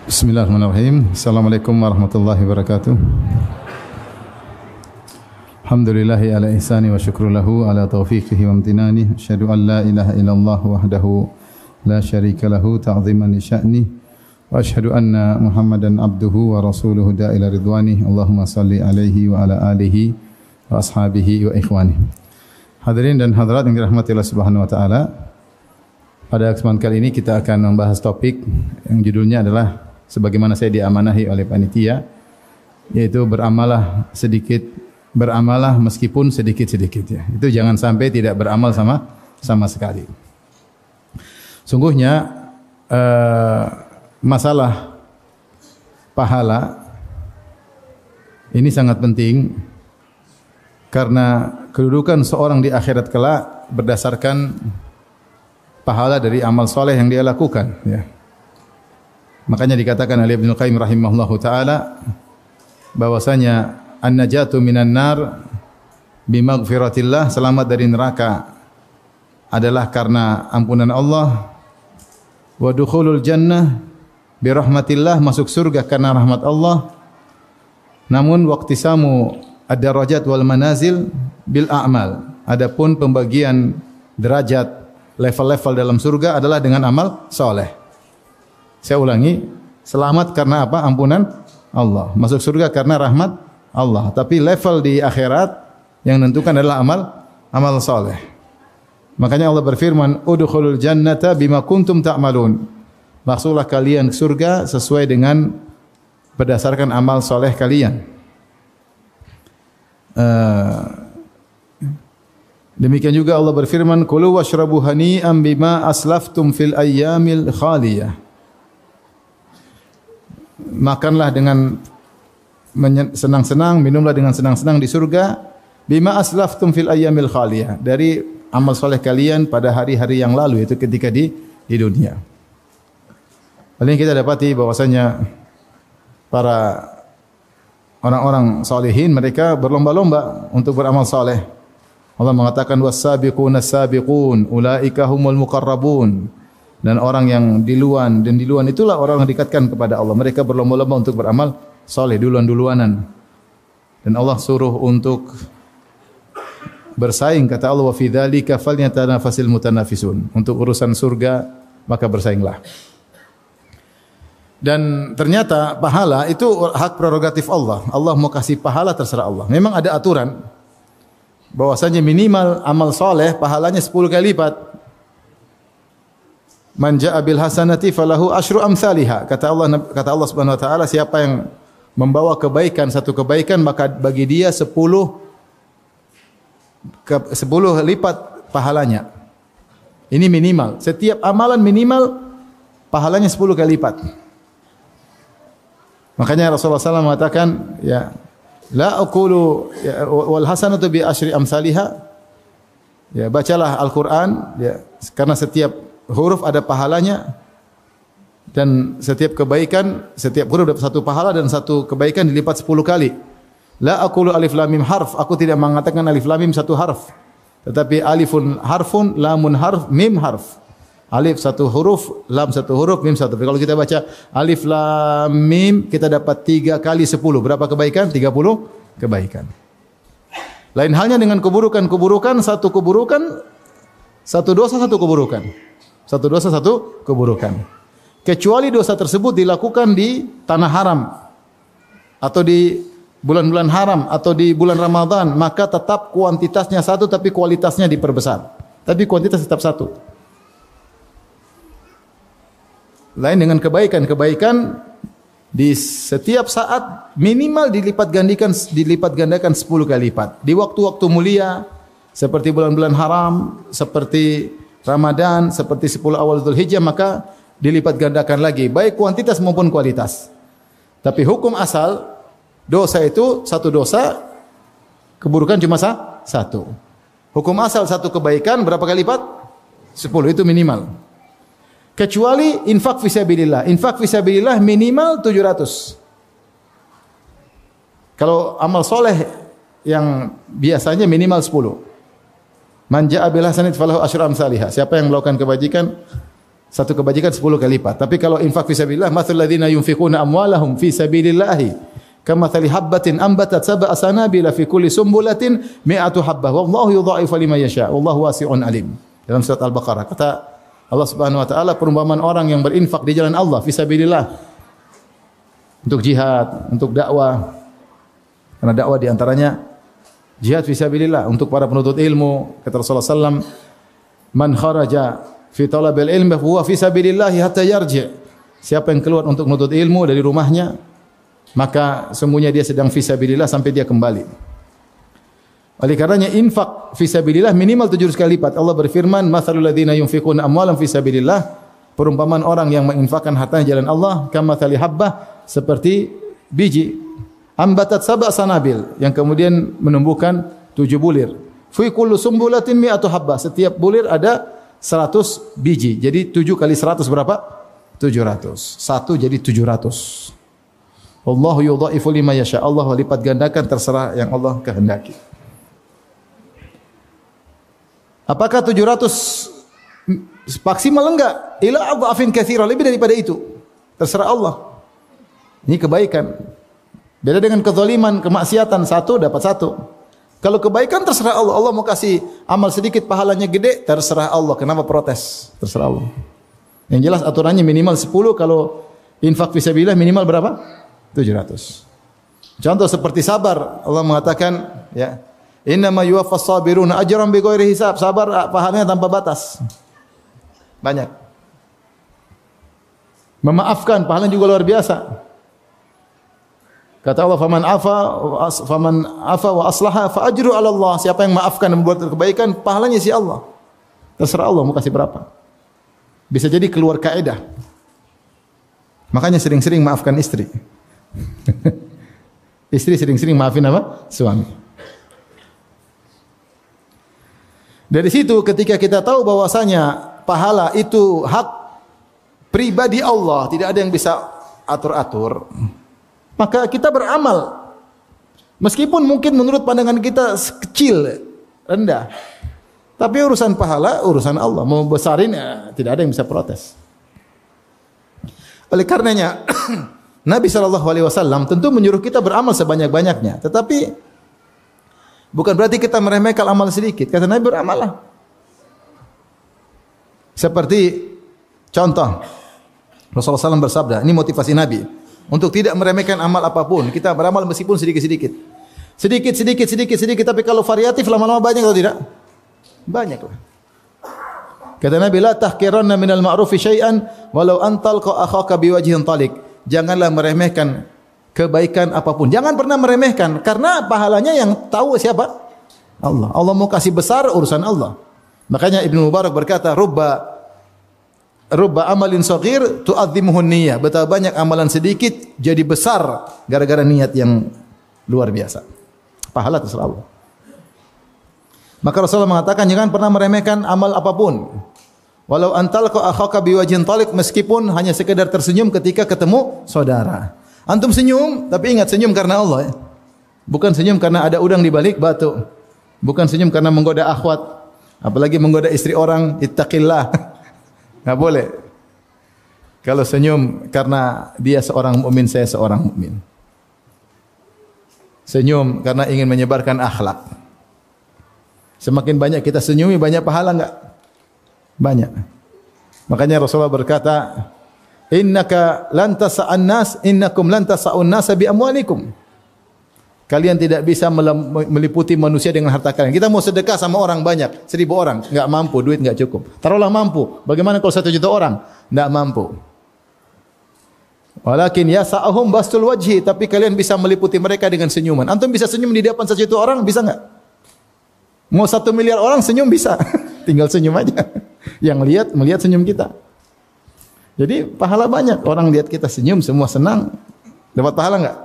Bismillahirrahmanirrahim. Assalamualaikum warahmatullahi wabarakatuh. Alhamdulillahi ala ihsani wa syukru lahu ala taufiqihi wa amtinani. Asyhadu an la ilaha illallah wahdahu la syarika lahu ta'ziman li sya'ni. Wa asyhadu anna Muhammadan abduhu wa rasuluhu da'ila ridwani. Allahumma salli alaihi wa ala alihi wa ashabihi wa ikhwani. Hadirin dan hadirat yang dirahmati Allah Subhanahu wa taala. Pada kesempatan kali ini kita akan membahas topik yang judulnya adalah sebagaimana saya diamanahi oleh panitia, yaitu beramalah meskipun sedikit-sedikit ya. Itu jangan sampai tidak beramal sama sekali. Sungguhnya masalah pahala ini sangat penting karena kedudukan seorang di akhirat kelak berdasarkan pahala dari amal soleh yang dia lakukan ya. Makanya dikatakan oleh Ibnu Qayyim rahimahullahu taala bahwasanya an-najatu minan nar bimaghfiratillah, selamat dari neraka adalah karena ampunan Allah, wa dukhulul jannah birahmatillah, masuk surga karena rahmat Allah. Namun waqtisamu ad-darajat wal manazil bil a'mal, adapun pembagian derajat level-level dalam surga adalah dengan amal soleh. Saya ulangi, selamat karena apa? Ampunan Allah. Masuk surga karena rahmat Allah. Tapi level di akhirat yang menentukan adalah amal soleh. Makanya Allah berfirman, udkhulul jannata bima kuntum ta'malun. Masuklah kalian ke surga sesuai dengan berdasarkan amal soleh kalian. Demikian juga Allah berfirman, kulu washrabu hani'an bima aslaftum fil ayyamil khaliyah. Makanlah dengan senang-senang, minumlah dengan senang-senang di surga. Bima aslaftum fil ayyamil khaliyah, dari amal soleh kalian pada hari-hari yang lalu, yaitu ketika di dunia. Paling kita dapati bahwasanya para orang-orang salihin mereka berlomba-lomba untuk beramal soleh. Allah mengatakan was-sabiquna as-sabiqun ulaika humul muqarrabun. Dan orang yang diluan itulah orang yang didekatkan kepada Allah. Mereka berlomba-lomba untuk beramal soleh, duluan-duluanan. Dan Allah suruh untuk bersaing, kata Allah, wa fi dzalika falyatanafasil mutanafisun. Untuk urusan surga maka bersainglah. Dan ternyata pahala itu hak prerogatif Allah. Allah mau kasih pahala terserah Allah. Memang ada aturan bahwasanya minimal amal soleh pahalanya 10 kali lipat. Man jaa bil hasanati falahu asyru amsalihha. Kata Allah Subhanahu wa taala, siapa yang membawa kebaikan, satu kebaikan, maka bagi dia 10 lipat pahalanya. Ini minimal. Setiap amalan minimal pahalanya 10 kali lipat. Makanya Rasulullah SAW mengatakan, ya, la aqulu wal hasanatu bi asyri amsalihha. Ya, bacalah Al-Qur'an ya, karena setiap huruf ada pahalanya, dan setiap kebaikan, setiap huruf dapat satu pahala, dan satu kebaikan dilipat 10 kali. La aqulu alif lam mim harf, aku tidak mengatakan alif lam mim satu harf, tetapi alifun harfun, lamun harf, mim harf. Alif satu huruf, lam satu huruf, mim satu. Kalau kita baca alif lam mim, kita dapat 3 kali 10. Berapa kebaikan? 30 kebaikan. Lain halnya dengan keburukan, satu keburukan, satu dosa, satu keburukan. Satu dosa, satu keburukan. Kecuali dosa tersebut dilakukan di tanah haram, atau di bulan-bulan haram, atau di bulan Ramadan, maka tetap kuantitasnya satu, tapi kualitasnya diperbesar. Tapi kuantitas tetap satu. Lain dengan kebaikan di setiap saat minimal dilipat gandakan 10 kali lipat. Di waktu-waktu mulia seperti bulan-bulan haram, seperti Ramadan, seperti 10 awal Dzulhijjah, maka dilipat gandakan lagi, baik kuantitas maupun kualitas. Tapi hukum asal dosa itu satu dosa, keburukan cuma satu. Hukum asal satu kebaikan berapa kali lipat? 10, itu minimal. Kecuali infak fisabilillah. Infak fisabilillah minimal 700. Kalau amal soleh yang biasanya minimal 10. Man jaa bil hasanati falahu asyru amsalihha. Siapa yang melakukan kebajikan, Satu kebajikan 10 kali lipat. Tapi kalau infak fisabilillah, mathalul ladzina yunfiquna amwalahum fi sabilillahi kamathali habbatin ambatat sab'a sanabila fi kulli sumbulatin mi'atu habbah wallahu yudha'ifu liman yasha wallahu wasi'un alim. Dalam surat Al-Baqarah kata Allah Subhanahu wa taala perumpamaan orang yang berinfak di jalan Allah fisabilillah untuk jihad, untuk dakwah. Karena dakwah di antaranya jihad fisabilillah untuk para penuntut ilmu. Kata Rasulullah sallallahu alaihi wasallam, "Man kharaja fi talabil ilmi huwa fisabilillah hatta yarji'." Siapa yang keluar untuk menuntut ilmu dari rumahnya, maka sesungguhnya dia sedang fisabilillah sampai dia kembali. Oleh karenanya infak fisabilillah minimal 700 kali lipat. Allah berfirman, "Matsalul ladzina yunfiquna amwalan fisabilillah." Perumpamaan orang yang menginfakkan hartanya di jalan Allah, kamatsali habbah, seperti biji ambatat sab'a sanabil yang kemudian menumbuhkan 7 bulir. Fi kullu sumbulatin mi'atu habbah. Setiap bulir ada 100 biji. Jadi 7 kali 100 berapa? 700. 1 jadi 700. Wallahu yudha'ifu liman yasha. Allah lipat gandakan terserah yang Allah kehendaki. Apakah 700 maksimal enggak? Ila adhafin katsira, lebih daripada itu. Terserah Allah. Ini kebaikan. Beda dengan kezaliman, kemaksiatan, 1 dapat 1. Kalau kebaikan terserah Allah. Allah mau kasih amal sedikit pahalanya gede, terserah Allah. Kenapa protes? Terserah Allah. Yang jelas aturannya minimal 10, kalau infak fisabilillah minimal berapa? 700. Contoh seperti sabar, Allah mengatakan ya, innama yuwaffas sabiruna ajran bighairi hisab. Sabar pahalanya tanpa batas. Banyak. Memaafkan pahalanya juga luar biasa. Kata Allah, faman afa wa aslaha fa ajru 'ala Allah. Siapa yang maafkan dan membuat kebaikan, pahalanya si Allah. Terserah Allah mau kasih berapa. Bisa jadi keluar kaidah. Makanya sering-sering maafkan istri. Istri sering-sering maafin apa? Suami. Dari situ ketika kita tahu bahwasanya pahala itu hak pribadi Allah, tidak ada yang bisa atur-atur, maka kita beramal. Meskipun mungkin menurut pandangan kita kecil, rendah. Tapi urusan pahala, urusan Allah. Mau besarin, ya, tidak ada yang bisa protes. Oleh karenanya, Nabi SAW tentu menyuruh kita beramal sebanyak-banyaknya. Tetapi bukan berarti kita meremehkan amal sedikit. Kata Nabi, beramallah. Seperti contoh, Rasulullah SAW bersabda, ini motivasi Nabi, untuk tidak meremehkan amal apapun. Kita beramal meskipun sedikit-sedikit. Sedikit, tapi kalau variatif lama-lama banyak atau tidak? Banyak lah. Kata Nabi, la tahqiranna minal ma'rufi syai'an walau antalqa akhaka biwajhin talik. Janganlah meremehkan kebaikan apapun. Jangan pernah meremehkan, karena pahalanya yang tahu siapa? Allah. Allah mau kasih besar, urusan Allah. Makanya Ibnu Mubarak berkata, rubba amalin saghir tu'azzimuhu niyyah. Betapa banyak amalan sedikit jadi besar gara-gara niat yang luar biasa. Pahala terserah Allah. Maka Rasulullah mengatakan jangan pernah meremehkan amal apapun. Walau antalqa akhaka biwajhin talik, meskipun hanya sekedar tersenyum ketika ketemu saudara. Antum senyum, tapi ingat senyum karena Allah ya. Bukan senyum karena ada udang di balik batu. Bukan senyum karena menggoda akhwat, apalagi menggoda istri orang. Ittaqillah. Enggak boleh. Kalau senyum karena dia seorang mukmin, saya seorang mukmin. Senyum karena ingin menyebarkan akhlak. Semakin banyak kita senyumi, banyak pahala enggak? Banyak. Makanya Rasulullah berkata, innaka lan tasa'an nas, innakum lan tasa'un nas bi amwalikum. Kalian tidak bisa meliputi manusia dengan harta kalian. Kita mau sedekah sama orang banyak, 1000 orang, enggak mampu, duit enggak cukup. Taruhlah mampu. Bagaimana kalau 1 juta orang? Enggak mampu. Walakin yasa'ahum bastul wajhi, tapi kalian bisa meliputi mereka dengan senyuman. Antum bisa senyum di depan 1 juta orang, bisa enggak? Mau 1 miliar orang senyum bisa. Tinggal senyum aja. Yang melihat senyum kita. Jadi pahala banyak. Orang lihat kita senyum semua senang. Dapat pahala enggak?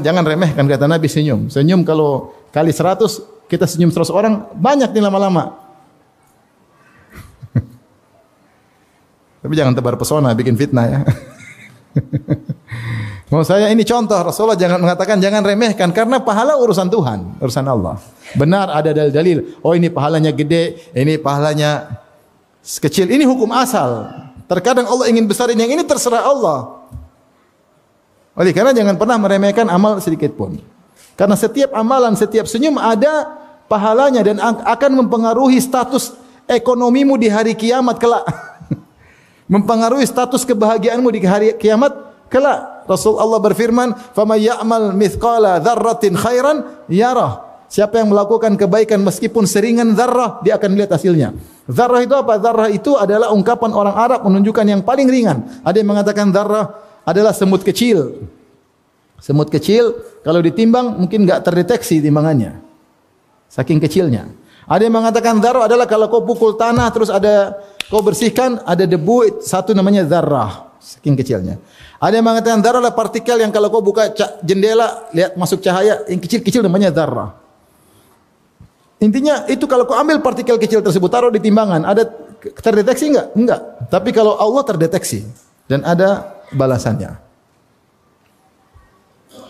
Jangan remehkan kata Nabi senyum. Senyum kalau kali 100, kita senyum 100 orang, banyak nih lama-lama. Tapi jangan tebar pesona, bikin fitnah ya. Mau saya ini contoh, Rasulullah jangan mengatakan jangan remehkan, karena pahala urusan Tuhan, urusan Allah. Benar ada dalil-dalil, oh ini pahalanya gede, ini pahalanya Sekecil ini hukum asal. Terkadang Allah ingin besarin yang ini, terserah Allah. Oleh karena jangan pernah meremehkan amal sedikit pun. Karena setiap amalan, setiap senyum ada pahalanya dan akan mempengaruhi status ekonomimu di hari kiamat kelak. Mempengaruhi status kebahagiaanmu di hari kiamat kelak. Rasulullah berfirman, "Faman ya'mal mithqala dzarratin khairan yarah." Siapa yang melakukan kebaikan meskipun seringan zarrah, dia akan lihat hasilnya. Zarrah itu apa? Zarrah itu adalah ungkapan orang Arab menunjukkan yang paling ringan. Ada yang mengatakan zarrah adalah semut kecil. Semut kecil kalau ditimbang mungkin enggak terdeteksi timbangannya. Saking kecilnya. Ada yang mengatakan zarrah adalah kalau kau pukul tanah terus kau bersihkan ada debu, satu namanya zarrah. Saking kecilnya. Ada yang mengatakan zarrah adalah partikel yang kalau kau buka jendela lihat masuk cahaya yang kecil-kecil namanya zarrah. Intinya itu kalau kau ambil partikel kecil tersebut taruh di timbangan, ada terdeteksi enggak? Enggak. Tapi kalau Allah terdeteksi dan ada balasannya.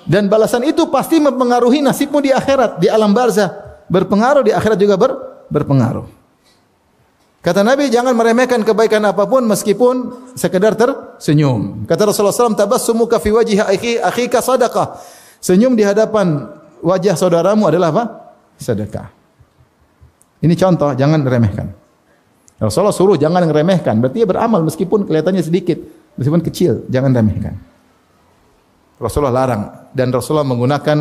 Dan balasan itu pasti mempengaruhi nasibmu di akhirat, di alam barzah. Berpengaruh di akhirat juga berpengaruh. Kata Nabi, jangan meremehkan kebaikan apapun meskipun sekedar tersenyum. Kata Rasulullah SAW, tabassumuka fi wajhi akhika sadaqah. Senyum di hadapan wajah saudaramu adalah apa? Sedekah. Ini contoh, jangan remehkan. Rasulullah suruh jangan meremehkan, berarti dia beramal meskipun kelihatannya sedikit, meskipun kecil, jangan remehkan. Rasulullah larang dan Rasulullah menggunakan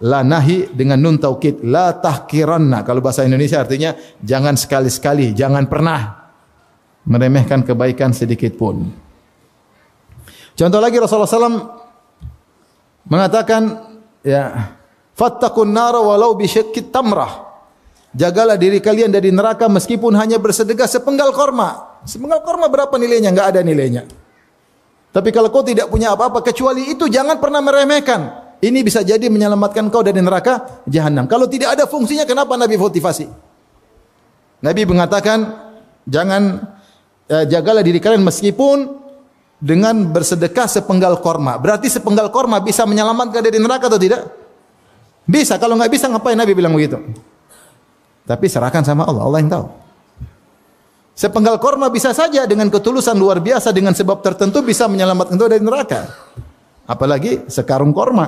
la nahi dengan nun taukid, la tahkiranna. Kalau bahasa Indonesia artinya jangan sekali-sekali, jangan pernah meremehkan kebaikan sedikit pun. Contoh lagi Rasulullah SAW mengatakan, ya, fattaqun nara walau bi syiqqit tamrah. Jagalah diri kalian dari neraka meskipun hanya bersedekah sepenggal korma. Sepenggal korma berapa nilainya? Enggak ada nilainya. Tapi kalau kau tidak punya apa-apa kecuali itu, jangan pernah meremehkan. Ini bisa jadi menyelamatkan kau dari neraka jahanam. Kalau tidak ada fungsinya, kenapa Nabi motivasi? Nabi mengatakan, jagalah diri kalian meskipun dengan bersedekah sepenggal korma. Berarti sepenggal korma bisa menyelamatkan dari neraka atau tidak? Bisa. Kalau enggak bisa, ngapain Nabi bilang begitu? Tapi serahkan sama Allah, Allah yang tahu. Sepenggal korma bisa saja dengan ketulusan luar biasa, dengan sebab tertentu bisa menyelamatkan kau dari neraka. Apalagi sekarung korma.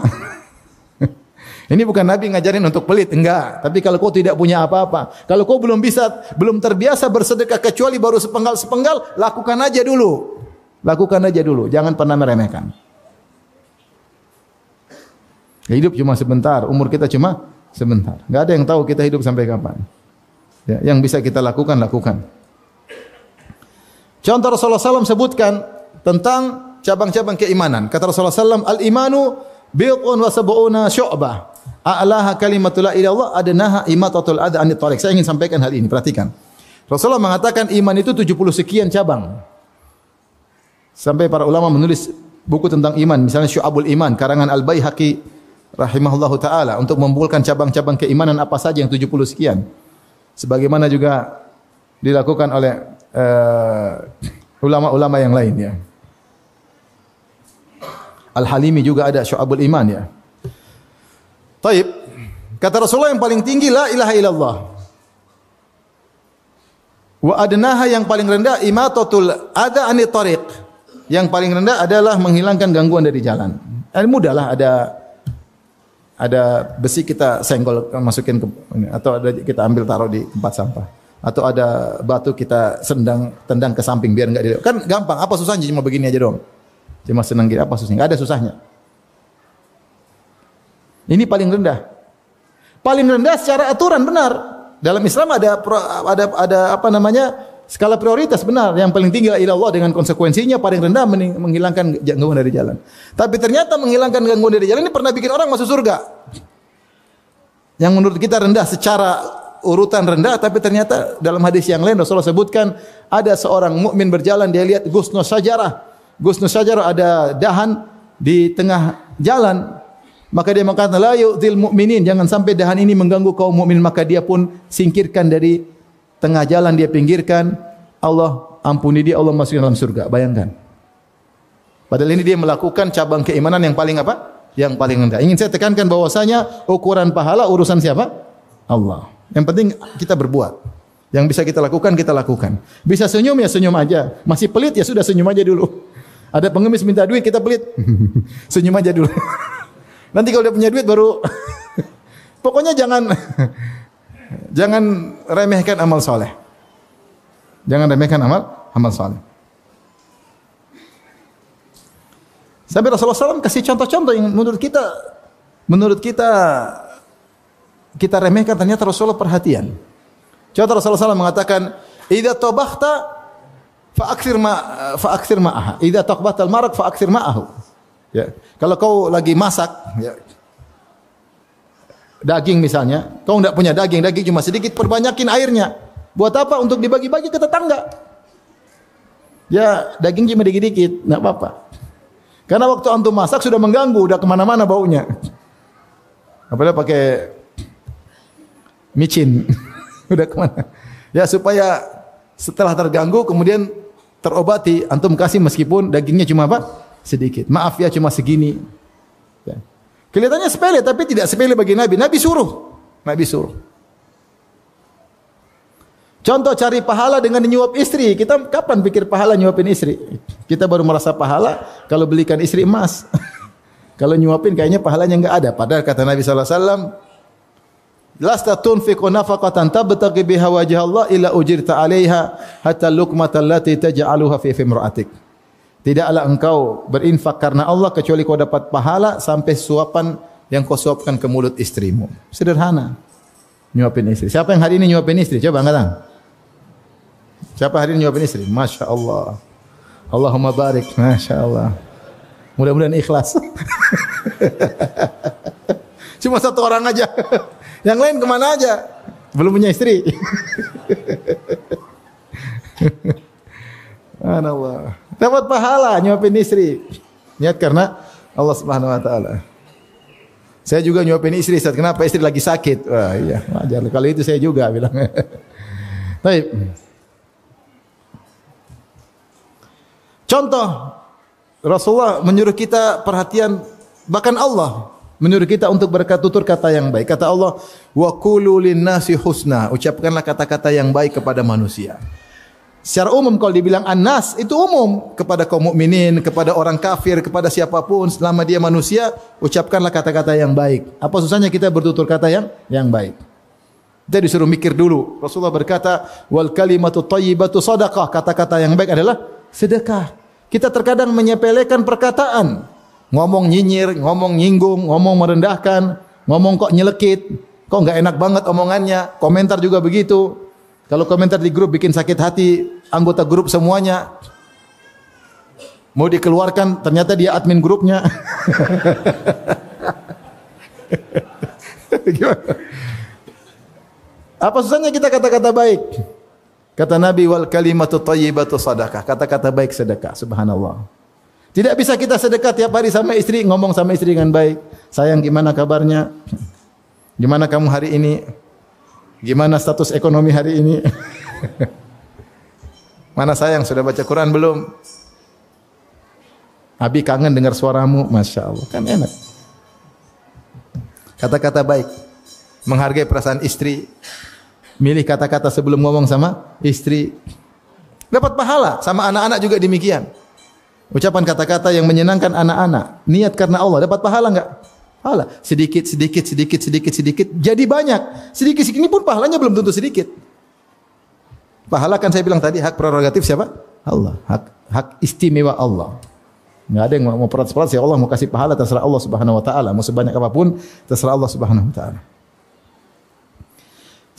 Ini bukan Nabi ngajarin untuk pelit, enggak. Tapi kalau kau tidak punya apa-apa, kalau kau belum terbiasa bersedekah kecuali baru sepenggal, lakukan aja dulu. Lakukan aja dulu, jangan pernah meremehkan. Hidup cuma sebentar, umur kita cuma sebentar. Enggak ada yang tahu kita hidup sampai kapan. Ya, yang bisa kita lakukan, lakukan. Contoh Rasulullah SAW sebutkan tentang cabang-cabang keimanan. Kata Rasulullah SAW, al-imanu bi'un wa sab'una syu'bah. A'laha kalimatul la ilaha illallah adnaha imatatul adha anit thariq. Saya ingin sampaikan hal ini, perhatikan. Rasulullah mengatakan iman itu 70 sekian cabang. Sampai para ulama menulis buku tentang iman, misalnya Syu'abul Iman karangan Al-Baihaqi rahimahullahu taala untuk mengumpulkan cabang-cabang keimanan apa saja yang 70 sekian. Sebagaimana juga dilakukan oleh ulama-ulama yang lain ya. Al-Halimi juga ada Syu'abul Iman ya. Taib. Kata Rasulullah yang paling tinggi la ilaha illallah. Wa adnaha yang paling rendah imatatul adha anit thariq. Yang paling rendah adalah menghilangkan gangguan dari jalan. Mudahlah ada besi kita senggol masukin ke atau ada kita ambil taruh di tempat sampah atau ada batu kita tendang ke samping biar enggak kan gampang. Apa susahnya cuma begini aja dong. Cuma senang gitu apa susahnya? Enggak ada susahnya. Ini paling rendah. Paling rendah secara aturan benar. Dalam Islam ada apa namanya? Skala prioritas benar. Yang paling tinggi adalah Allah dengan konsekuensinya paling rendah menghilangkan gangguan dari jalan. Tapi ternyata menghilangkan gangguan dari jalan ini pernah bikin orang masuk surga. Yang menurut kita rendah secara urutan rendah, tapi ternyata dalam hadis yang lain Rasulullah sebutkan ada seorang mukmin berjalan, dia lihat gusnus sajarah. Gusnus sajarah ada dahan di tengah jalan. Maka dia mengatakan la yu'dzil mu'minin, jangan sampai dahan ini mengganggu kaum mukmin, maka dia pun singkirkan dari tengah jalan, dia pinggirkan. Allah ampuni dia, Allah masukkan dalam surga. Bayangkan. Padahal ini dia melakukan cabang keimanan yang paling apa? Yang paling rendah. Ingin saya tekankan bahwasanya ukuran pahala urusan siapa? Allah. Yang penting kita berbuat. Yang bisa kita lakukan, kita lakukan. Bisa senyum ya senyum aja. Masih pelit ya sudah senyum aja dulu. Ada pengemis minta duit, kita pelit. Senyum aja dulu. Nanti kalau dia punya duit baru. Pokoknya jangan remehkan amal soleh. Jangan remehkan amal soleh. Sampai Rasulullah SAW kasih contoh-contoh yang menurut kita remehkan, ternyata Rasulullah perhatian. Contoh Rasulullah SAW mengatakan, "Idza tabakhta fa'akthir ma'aha. Idza taqbata al-maraq fa'akthir ma'ahu." Ya. Kalau kau lagi masak, ya, daging misalnya, kau tidak punya daging cuma sedikit, perbanyakin airnya. Buat apa? Untuk dibagi-bagi ke tetangga. Ya, daging cuma dikit-dikit, tidak apa-apa. Karena waktu antum masak sudah mengganggu, udah kemana-mana baunya. Apalagi pakai micin, udah kemana? Ya supaya setelah terganggu kemudian terobati, antum kasih meskipun dagingnya cuma apa? Sedikit. Maaf ya cuma segini. Ya. Kelihatannya sepele tapi tidak sepele bagi Nabi. Nabi suruh. Contoh cari pahala dengan nyuap istri. Kita kapan pikir pahala nyuapin istri? Kita baru merasa pahala kalau belikan istri emas. Kalau nyuapin kayaknya pahalanya enggak ada. Padahal kata Nabi sallallahu alaihi wasallam, "Lasta tunfiqu nafaqatan tabtaghi biha wajha Allah illa ujirta 'alaiha hatta luqmatal lati taj'aluha fi imra'atik." Tidaklah engkau berinfak karena Allah kecuali kau dapat pahala sampai suapan yang kau suapkan ke mulut istrimu. Sederhana. Nyuapin istri. Siapa yang hari ini nyuapin istri? Coba angkat tangan. Siapa hari ini nyuapin istri? Masya Allah. Allahumma barik. Masya Allah. Mudah-mudahan ikhlas. Cuma satu orang aja. Yang lain kemana aja? Belum punya istri. Subhanallah. Dapat pahala nyuapin istri. Niat karena Allah Subhanahu wa taala. Saya juga nyuapin istri, Ustaz. Kenapa? Istri lagi sakit. Wah, iya, wajar. Kalau itu saya juga bilang. Baik. Contoh Rasulullah menyuruh kita perhatian, bahkan Allah menyuruh kita untuk bertutur kata yang baik. Kata Allah, "Wa qulu lin-nasi husna." Ucapkanlah kata-kata yang baik kepada manusia. Secara umum kalau dibilang an-nas itu umum kepada kaum mukminin, kepada orang kafir, kepada siapapun selama dia manusia, ucapkanlah kata-kata yang baik. Apa susahnya kita bertutur kata yang baik? Kita disuruh mikir dulu. Rasulullah berkata, "Wal kalimatu thayyibatu shadaqah." Kata-kata yang baik adalah sedekah. Kita terkadang menyepelekan perkataan. Ngomong nyinyir, ngomong nyinggung, ngomong merendahkan, ngomong kok nyelekit, kok enggak enak banget omongannya. Komentar juga begitu. Kalau komentar di grup bikin sakit hati anggota grup semuanya. Mau dikeluarkan ternyata dia admin grupnya. Gimana? Apa susahnya kita kata-kata baik? Kata Nabi, "Wal kalimatu thayyibatu shadaqah." Kata-kata baik sedekah. Subhanallah. Tidak bisa kita sedekah tiap hari sama istri, ngomong sama istri dengan baik. "Sayang, gimana kabarnya? Gimana kamu hari ini? Gimana status ekonomi hari ini?" "Mana sayang, sudah baca Quran belum? Abi kangen dengar suaramu." Masya Allah, kan enak. Kata-kata baik. Menghargai perasaan istri. Milih kata-kata sebelum ngomong sama istri. Dapat pahala. Sama anak-anak juga demikian. Ucapan kata-kata yang menyenangkan anak-anak. Niat karena Allah. Dapat pahala enggak? Pahala. Sedikit. Jadi banyak. Sedikit ini pun pahalanya belum tentu sedikit. Pahala kan saya bilang tadi hak prerogatif siapa? Allah. Hak istimewa Allah. Enggak ada yang mau protes-protes ya Allah mau kasih pahala terserah Allah Subhanahu wa taala. Mau sebanyak apapun terserah Allah Subhanahu wa taala.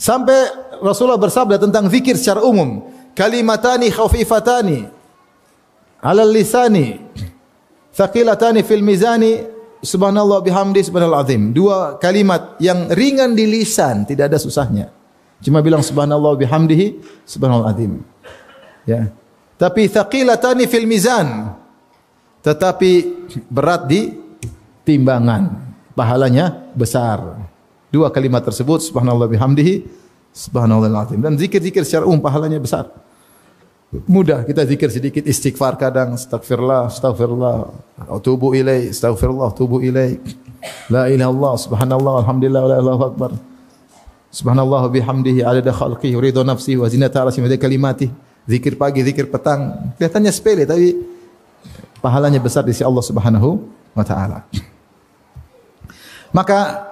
Sampai Rasulullah bersabda tentang zikir secara umum. Kalimatani khafifatani alal lisani thaqilatani fil mizani subhanallah bihamdi subhanal azim. Dua kalimat yang ringan di lisan, tidak ada susahnya. Cuma bilang subhanallah bihamdihi subhanal azim. Ya. Tapi thaqilatani fil mizan. Tetapi berat di timbangan. Pahalanya besar. Dua kalimat tersebut subhanallah bihamdihi subhanallahil azim. Dan zikir-zikir secara umum pahalanya besar. Mudah kita zikir sedikit, istighfar kadang, astagfirullah, atubu ilaih, astagfirullah, atubu ilaih. La ilaha illallah, subhanallah, alhamdulillah, la ilaha akbar. Subhanallah bihamdihi adada khalqihi wa ridha nafsihi wa zinata arsyihi wa kalimatihi. Zikir pagi, zikir petang. Kelihatannya sepele tapi pahalanya besar di sisi Allah Subhanahu wa taala. Maka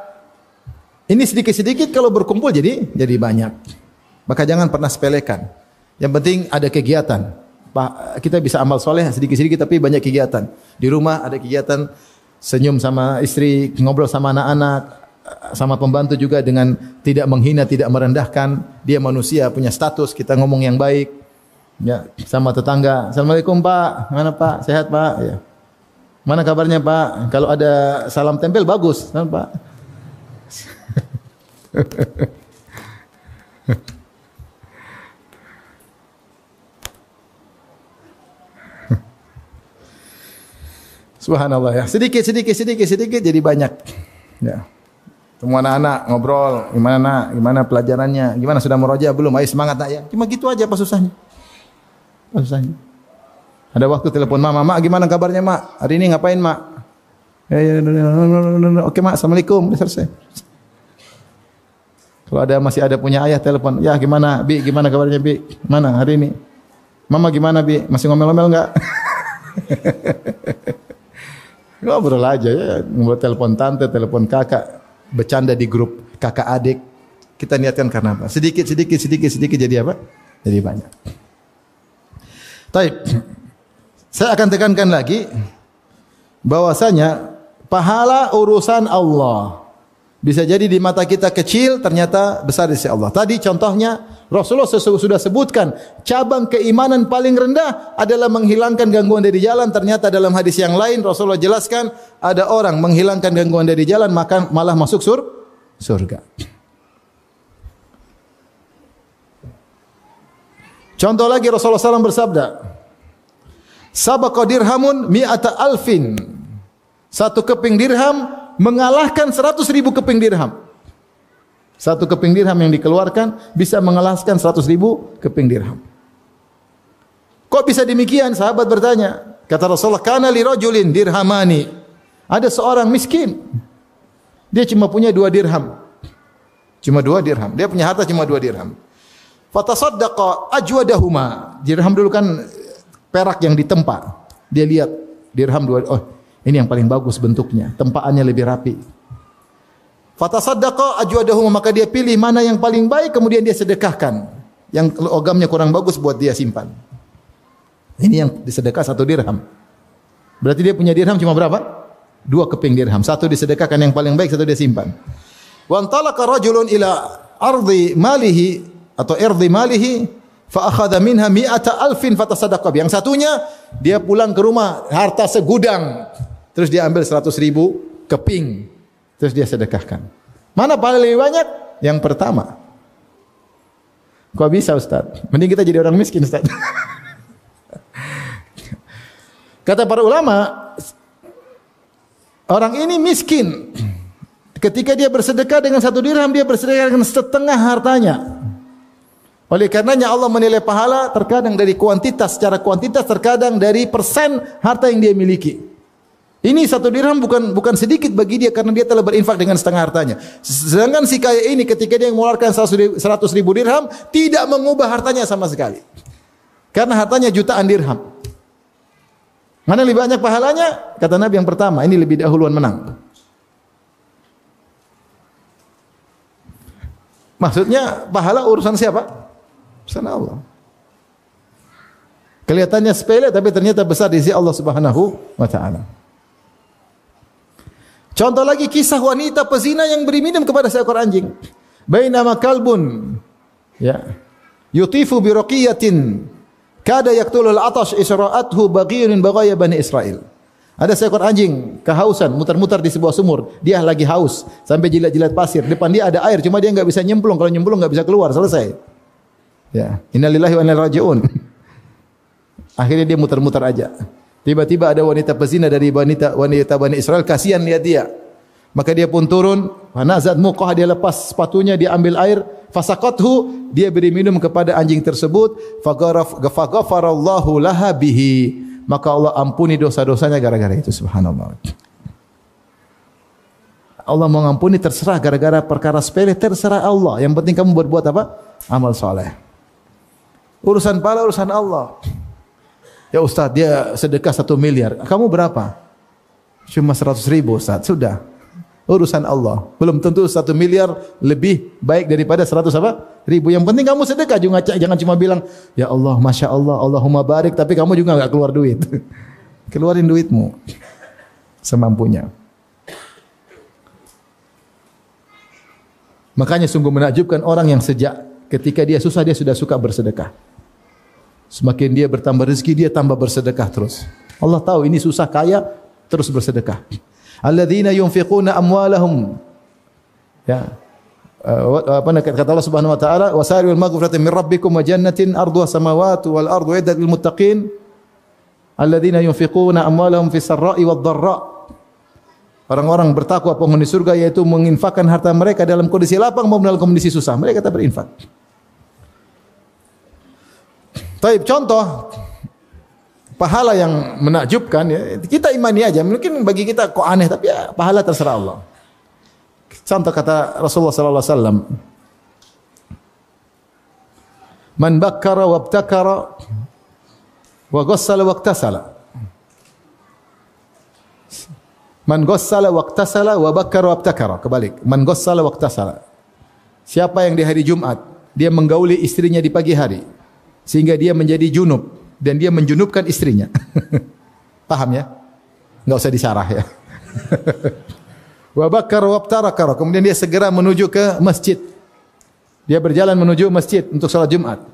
ini sedikit-sedikit kalau berkumpul jadi banyak. Maka jangan pernah sepelekan. Yang penting ada kegiatan. Kita bisa amal soleh sedikit-sedikit tapi banyak kegiatan. Di rumah ada kegiatan senyum sama istri, ngobrol sama anak-anak, sama pembantu juga dengan tidak menghina, tidak merendahkan. Dia manusia, punya status, kita ngomong yang baik. Ya, sama tetangga. Assalamualaikum Pak, mana Pak? Sehat Pak? Ya. Mana kabarnya Pak? Kalau ada salam tempel bagus, kan Pak? Subhanallah ya. Sedikit jadi banyak. Ya. Semua anak-anak ngobrol, gimana pelajarannya, gimana sudah murojaah belum? Ayo semangat nak ya. Cuma gitu aja apa susahnya? Apa susahnya? Ada waktu telepon Mak, Mak gimana kabarnya Mak? Hari ini ngapain Mak? Oke Mak, Assalamualaikum, udah selesai. Kalau masih ada punya ayah telepon, ya gimana Bi, gimana kabarnya Bi? Mana hari ini? Mama gimana Bi? Masih ngomel-ngomel enggak? Ngobrol aja ya, ngobrol telepon tante, telepon kakak, bercanda di grup kakak adik. Kita niatkan karena apa? Sedikit jadi apa? Jadi banyak. Baik. Saya akan tekankan lagi bahwasanya pahala urusan Allah. Bisa jadi di mata kita kecil, ternyata besar di sisi Allah. Tadi contohnya Rasulullah sudah sebutkan cabang keimanan paling rendah adalah menghilangkan gangguan dari jalan. Ternyata dalam hadis yang lain Rasulullah jelaskan ada orang menghilangkan gangguan dari jalan maka malah masuk surga. Contoh lagi Rasulullah SAW bersabda, sabaqa dirhamun mi'ata alfin. Satu keping dirham mengalahkan 100.000 keping dirham. Satu keping dirham yang dikeluarkan bisa mengalahkan 100.000 keping dirham. Kok bisa demikian? Sahabat bertanya. Kata Rasulullah, kana li rajulin dirhamani. Ada seorang miskin. Dia cuma punya 2 dirham. Cuma 2 dirham. Dia punya harta cuma 2 dirham. Fatasaddaqa ajwadahuma. Dirham dulu kan perak yang ditempa. Dia lihat dirham 2. Oh, ini yang paling bagus bentuknya. Tempaannya lebih rapi. Fatasaddaqa ajwadahuma, maka dia pilih mana yang paling baik kemudian dia sedekahkan. Yang logamnya kurang bagus buat dia simpan. Ini yang disedekah 1 dirham. Berarti dia punya dirham cuma berapa? 2 keping dirham. 1 disedekahkan yang paling baik, 1 dia simpan. Wa antalaqa rajulun ila ardi malihi atau irdi malihi fa akhadha minha mi'ata alfin fatasaddaqa. Yang satunya dia pulang ke rumah harta segudang. Terus dia ambil 100.000 keping. Terus dia sedekahkan. Mana paling lebih banyak? Yang pertama. Kok bisa Ustaz? Mending kita jadi orang miskin Ustaz. Kata para ulama, orang ini miskin. Ketika dia bersedekah dengan 1 dirham, dia bersedekah dengan setengah hartanya. Oleh karenanya Allah menilai pahala terkadang dari kuantitas, secara kuantitas terkadang dari persen harta yang dia miliki. Ini 1 dirham bukan sedikit bagi dia karena dia telah berinfak dengan setengah hartanya. Sedangkan si kaya ini ketika dia mengeluarkan 100.000 dirham tidak mengubah hartanya sama sekali. Karena hartanya jutaan dirham. Mana lebih banyak pahalanya? Kata Nabi yang pertama, ini lebih dahuluan menang. Maksudnya pahala urusan siapa? Urusan Allah. Kelihatannya sepele tapi ternyata besar di sisi Allah Subhanahu wa taala. Contoh lagi kisah wanita pezina yang beri minum kepada seekor anjing. Bainama kalbun ya yutifu bi raqiyatin kada yaqtulul atash isra'athu baghirun baghaya bani Israil. Ada seekor anjing kehausan muter-muter di sebuah sumur. Dia lagi haus sampai jilat-jilat pasir. Depan dia ada air cuma dia enggak bisa nyemplung. Kalau nyemplung enggak bisa keluar, selesai. Ya, innalillahi wa inna ilaihi raji'un. Akhirnya dia muter-muter aja. Tiba-tiba ada wanita pezina dari wanita Bani Israel, kasihan lihat dia. Maka dia pun turun, fanazat muqah, dia lepas sepatunya, dia ambil air, fasaqathu, dia beri minum kepada anjing tersebut, faghafarallahu laha bihi. Maka Allah ampuni dosa-dosanya gara-gara itu, subhanallah. Allah mau ngampuni terserah, gara-gara perkara sepele terserah Allah. Yang penting kamu berbuat apa? Amal soleh. Urusan pahala urusan Allah. Ya Ustaz, dia sedekah 1 miliar. Kamu berapa? Cuma 100.000 Ustaz. Sudah. Urusan Allah. Belum tentu 1 miliar lebih baik daripada 100 apa? Ribu. Yang penting kamu sedekah. Jangan cuma bilang, ya Allah, Masya Allah, Allahumma barik. Tapi kamu juga enggak keluar duit. Keluarin duitmu semampunya. Makanya sungguh menakjubkan orang yang sejak ketika dia susah dia sudah suka bersedekah. Semakin dia bertambah rezeki dia tambah bersedekah terus. Allah tahu ini susah kaya terus bersedekah. Alladzina yunfiquna amwalahum, ya, apa kata Allah Subhanahu wa taala, wasari'ul maghfiratin min rabbikum wa jannatin arduha samawati wal ardu iddat lil muttaqin alladzina yunfiquna amwalahum fis sarra'i wad dharra. Orang-orang bertakwa penghuni surga yaitu menginfakkan harta mereka dalam kondisi lapang maupun dalam kondisi susah. Mereka kata berinfak. Taib, contoh pahala yang menakjubkan, ya, kita imani aja. Mungkin bagi kita kok aneh, tapi ya, pahala terserah Allah. Contoh kata Rasulullah sallallahu alaihi wasallam, "Man bakkara wabtakara wa ghassala waqtasala." Man ghassala waqtasala wa bakkara wabtakara. Kebalik. Man ghassala waqtasala. Siapa yang di hari Jumat dia menggauli istrinya di pagi hari sehingga dia menjadi junub dan dia menjunubkan istrinya. Paham ya? Enggak usah disarah ya. Wa bakkara wabtakara. Kemudian dia segera menuju ke masjid. Dia berjalan menuju masjid untuk salat Jumat.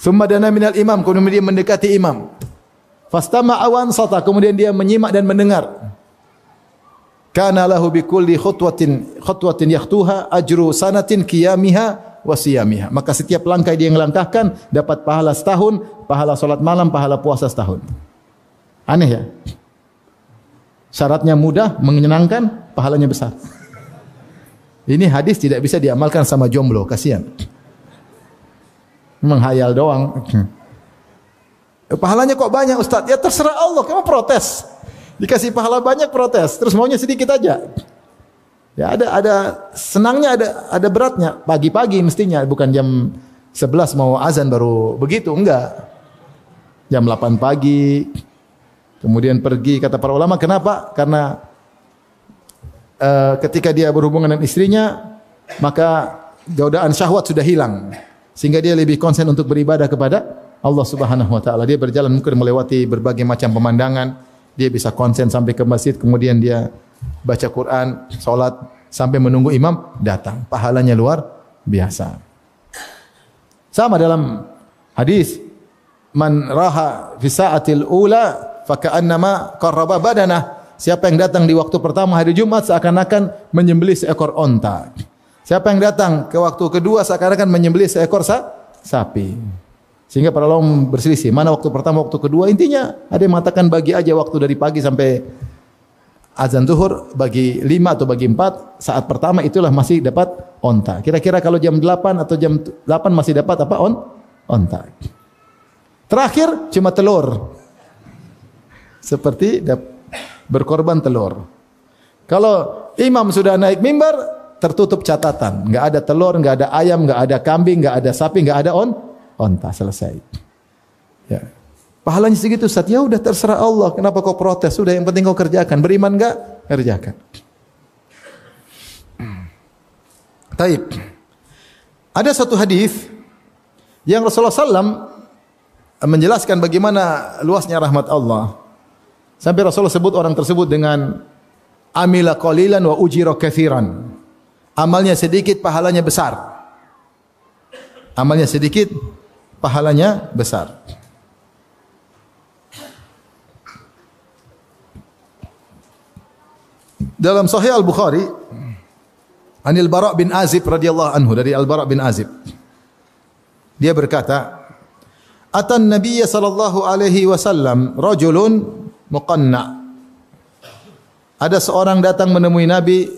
Thumma dana minal imam, kemudian dia mendekati imam. Fastama'a wa ansata, kemudian dia menyimak dan mendengar. Kana lahu bi kulli khutwatin yakhtuha ajru sanatin qiyamiha wa siyamiha. Maka setiap langkah dia yang langkahkan dapat pahala setahun, pahala salat malam, pahala puasa setahun. Aneh ya? Syaratnya mudah, menyenangkan, pahalanya besar. Ini hadis tidak bisa diamalkan sama jomblo, kasihan. Menghayal doang. Pahalanya kok banyak Ustaz? Ya terserah Allah, kamu protes. Dikasih pahala banyak protes, terus maunya sedikit aja. Ya ada senangnya, ada beratnya. Pagi-pagi mestinya, bukan jam 11 mau azan baru begitu, enggak. Jam 8 pagi. Kemudian pergi, kata para ulama, kenapa? Karena ketika dia berhubungan dengan istrinya, maka godaan syahwat sudah hilang. Sehingga dia lebih konsen untuk beribadah kepada Allah Subhanahu wa taala. Dia berjalan mungkin melewati berbagai macam pemandangan. Dia bisa konsen sampai ke masjid, kemudian dia baca Quran, salat sampai menunggu imam datang. Pahalanya luar biasa. Sama dalam hadis, man raha fi sa'atil ula faka'annama qarraba badanah. Siapa yang datang di waktu pertama hari Jumat seakan-akan menyembelih seekor onta. Siapa yang datang ke waktu kedua seakan-akan menyembelih seekor sapi. Sehingga para ulama berselisih, mana waktu pertama, waktu kedua. Intinya ada yang mengatakan bagi aja waktu dari pagi sampai azan zuhur, bagi 5 atau bagi 4, saat pertama itulah masih dapat onta. Kira-kira kalau jam 8 atau jam 8 masih dapat apa? Onta. Terakhir cuma telur. Seperti berkorban telur. Kalau imam sudah naik mimbar, tertutup catatan. Enggak ada telur, enggak ada ayam, enggak ada kambing, enggak ada sapi, enggak ada onta, selesai. Ya. Pahalanya segitu, Ustaz. Ya udah terserah Allah. Kenapa kau protes? Sudah, yang penting kau kerjakan. Beriman enggak? Kerjakan. Taib. Ada satu hadis yang Rasulullah SAW menjelaskan bagaimana luasnya rahmat Allah. Sampai Rasulullah sebut orang tersebut dengan amila qalilan wa ujira katsiran. Amalnya sedikit, pahalanya besar. Amalnya sedikit, pahalanya besar. Dalam Sahih Al-Bukhari, Anil Bara' bin Azib radhiyallahu anhu, dari Al-Bara' bin Azib. Dia berkata, Atan Nabiyya sallallahu alaihi wasallam rajulun muqanna. Ada seorang datang menemui Nabi,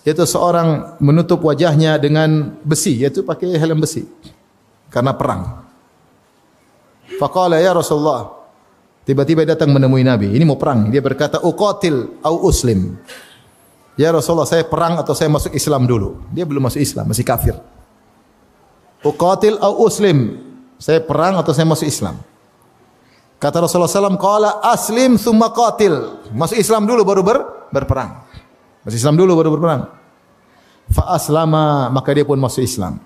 yaitu seorang menutup wajahnya dengan besi, yaitu pakai helm besi karena perang. Faqala ya Rasulullah, tiba-tiba datang menemui Nabi, ini mau perang. Dia berkata, uqatil au uslim. "Ya Rasulullah, saya perang atau saya masuk Islam dulu?" Dia belum masuk Islam, masih kafir. "Uqatil au uslim?" Saya perang atau saya masuk Islam? Kata Rasulullah SAW, "Qala aslim thumma qatil." Masuk Islam dulu baru berperang. Masuk Islam dulu baru berperang. Fa aslama, maka dia pun masuk Islam.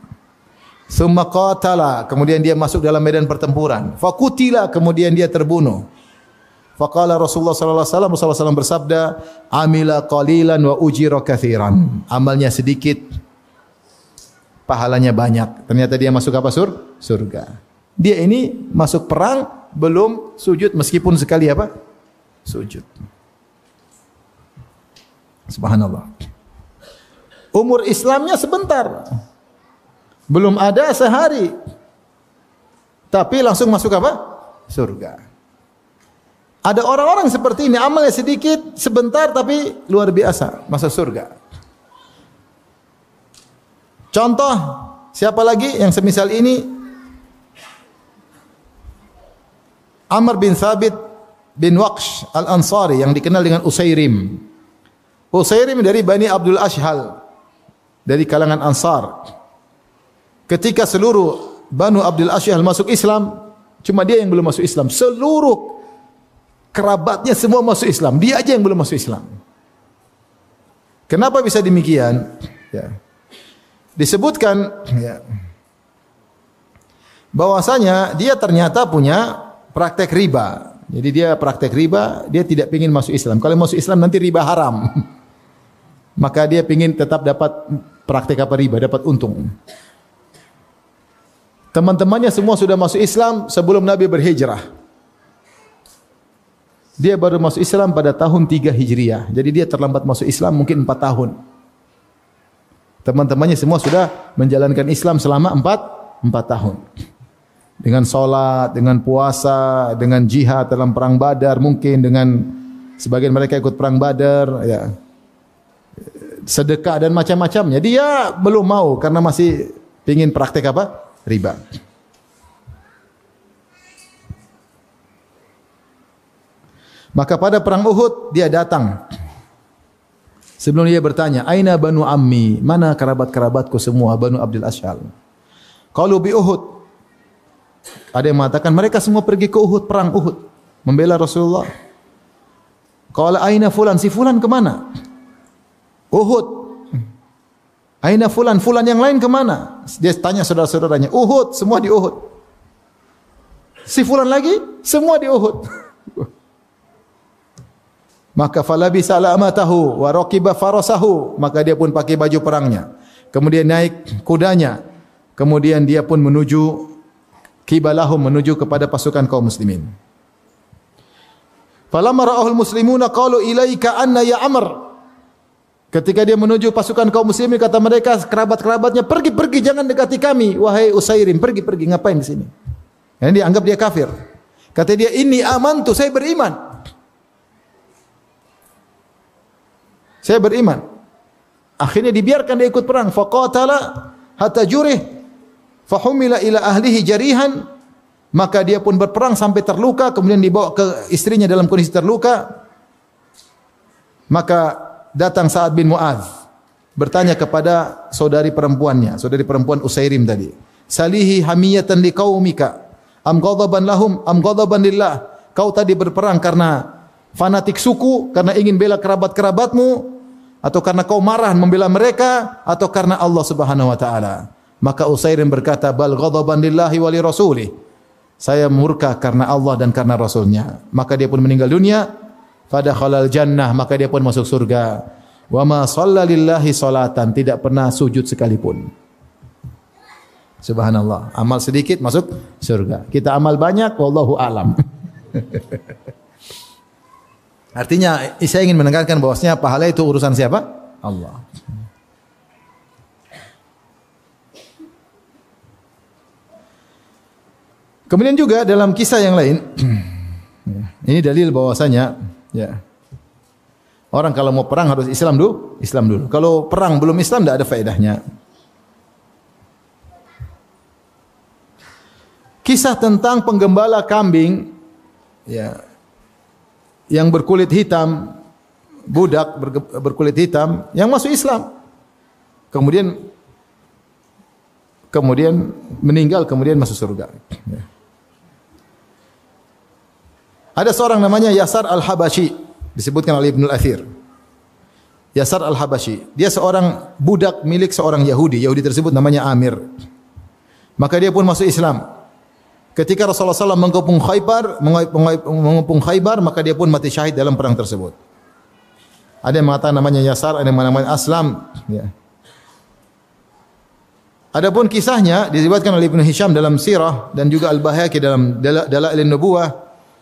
Thumma qatala, kemudian dia masuk dalam medan pertempuran. Fa qutila, kemudian dia terbunuh. Faqala Rasulullah sallallahu alaihi wasallam bersabda, "Amila qalilan wa ujira katsiran." Amalnya sedikit, pahalanya banyak. Ternyata dia masuk apa? Surga. Dia ini masuk perang belum sujud meskipun sekali apa? Sujud. Subhanallah. Umur Islamnya sebentar. Belum ada sehari. Tapi langsung masuk apa? Surga. Ada orang-orang seperti ini, amalnya sedikit, sebentar tapi luar biasa, masuk surga. Contoh, siapa lagi yang semisal ini? Amr bin Thabit bin Waqsh al-Ansari yang dikenal dengan Usairim. Usairim dari Bani Abdul Ashhal, dari kalangan Ansar. Ketika seluruh Banu Abdul Ashhal masuk Islam, cuma dia yang belum masuk Islam. Seluruh kerabatnya semua masuk Islam, dia aja yang belum masuk Islam. Kenapa bisa demikian? Ya. Disebutkan bahwasanya dia ternyata punya praktek riba. Jadi dia praktek riba, dia tidak ingin masuk Islam. Kalau masuk Islam nanti riba haram. Maka dia ingin tetap dapat praktek apa riba, dapat untung. Teman-temannya semua sudah masuk Islam sebelum Nabi berhijrah. Dia baru masuk Islam pada tahun 3 Hijriah. Jadi dia terlambat masuk Islam mungkin 4 tahun. Teman-temannya semua sudah menjalankan Islam selama 4 tahun. Dengan salat, dengan puasa, dengan jihad dalam perang Badar, mungkin dengan sebagian mereka ikut perang Badar, ya. Sedekah dan macam-macamnya. Dia belum mau karena masih ingin praktek apa? Riba. Maka pada perang Uhud dia datang. Sebelum dia bertanya, "Aina banu ammi?" Mana kerabat-kerabatku semua Banu Abdul Ashhal? Qalu bi Uhud. Ada yang mengatakan mereka semua pergi ke Uhud, perang Uhud, membela Rasulullah. Qala aina fulan? Si fulan ke mana? Uhud. Aina fulan? Fulan yang lain ke mana? Dia tanya saudara-saudaranya. Uhud, semua di Uhud. Si fulan lagi? Semua di Uhud. Maka falabisa alamatahu wa raqiba farasahu, maka dia pun pakai baju perangnya, kemudian naik kudanya, kemudian dia pun menuju kibalahum, menuju kepada pasukan kaum muslimin. Falamma ra'ahul muslimuna qalu ilaika anna ya Amr. Ketika dia menuju pasukan kaum muslimin, kata mereka kerabat-kerabatnya, "Pergi, jangan dekati kami, wahai Usairim, pergi, ngapain di sini?" Karena dia anggap dia kafir. Kata dia, "Inni amantu, saya beriman. Saya beriman." Akhirnya dibiarkan dia ikut perang. Faqatala hatta jurih, fahumila ila ahlihi jarihan. Maka dia pun berperang sampai terluka, kemudian dibawa ke istrinya dalam kondisi terluka. Maka datang Sa'ad bin Mu'adz bertanya kepada saudari perempuannya, saudari perempuan Usairim tadi, "Salihi hamiyatan liqaumika am ghadaban lahum am ghadaban lillah?" Kau tadi berperang karena fanatik suku, karena ingin bela kerabat-kerabatmu, atau karena kau marah membela mereka, atau karena Allah Subhanahu wa taala? Maka Usairim berkata, "Bal ghadaban lillahi wa li rasulih." Saya murka karena Allah dan karena Rasulnya. Maka dia pun meninggal dunia. Fadakhalal jannah, maka dia pun masuk surga. Wa ma shalla lillahi salatan, tidak pernah sujud sekalipun. Subhanallah, amal sedikit masuk surga. Kita amal banyak, wallahu alam. Artinya saya ingin menekankan bahwasanya pahala itu urusan siapa? Allah. Kemudian juga dalam kisah yang lain, ini dalil bahwasanya ya, orang kalau mau perang harus Islam dulu. Kalau perang belum Islam tidak ada faedahnya. Kisah tentang penggembala kambing ya, yang berkulit hitam budak berkulit hitam yang masuk Islam. Kemudian meninggal, kemudian masuk surga. Ada seorang namanya Yasar Al-Habashi, disebutkan oleh Ibnu Al-Athir. Yasar Al-Habashi, dia seorang budak milik seorang Yahudi. Yahudi tersebut namanya Amir. Maka dia pun masuk Islam. Ketika Rasulullah SAW mengepung Khaybar, maka dia pun mati syahid dalam perang tersebut. Ada yang mengatakan namanya Yasar, ada yang mengatakan Aslam. Ya. Adapun kisahnya diriwayatkan oleh Ibnu Hisham dalam Sirah dan juga Al-Baihaqi dalam Dalail Nubuwah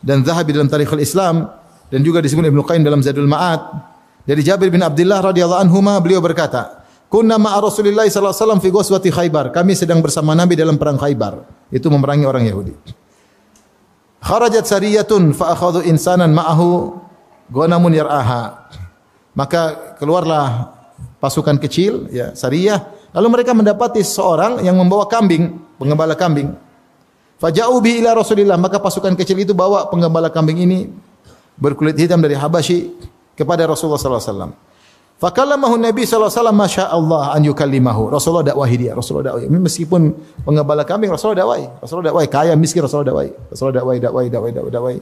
dan Zahabi dalam Tarikhul Islam dan juga disebut Ibnu Qayyim dalam Zadul Ma'ad. Dari Jabir bin Abdullah radhiyallahu anhuma, beliau berkata, "Kunna ma'a Rasulillah sallallahu alaihi wasallam fi ghazwati Khaybar." Kami sedang bersama Nabi dalam perang Khaybar. Itu memerangi orang Yahudi. Kharajat sariyatun fa akhadhu insanan ma'ahu ghanamun yar'aha. Maka keluarlah pasukan kecil, ya, sariyah. Lalu mereka mendapati seorang yang membawa kambing, penggembala kambing. Faja'u bi ila Rasulillah, maka pasukan kecil itu bawa penggembala kambing ini berkulit hitam dari Habasyi kepada Rasulullah sallallahu alaihi wasallam. Fakallamahu Nabi sallallahu alaihi wasallam masyaallah an yukallimahu. Rasulullah dakwahi dia, Rasulullah dakwahi. Meskipun penggembala kambing Rasulullah dakwahi, kaya miskin Rasulullah dakwahi.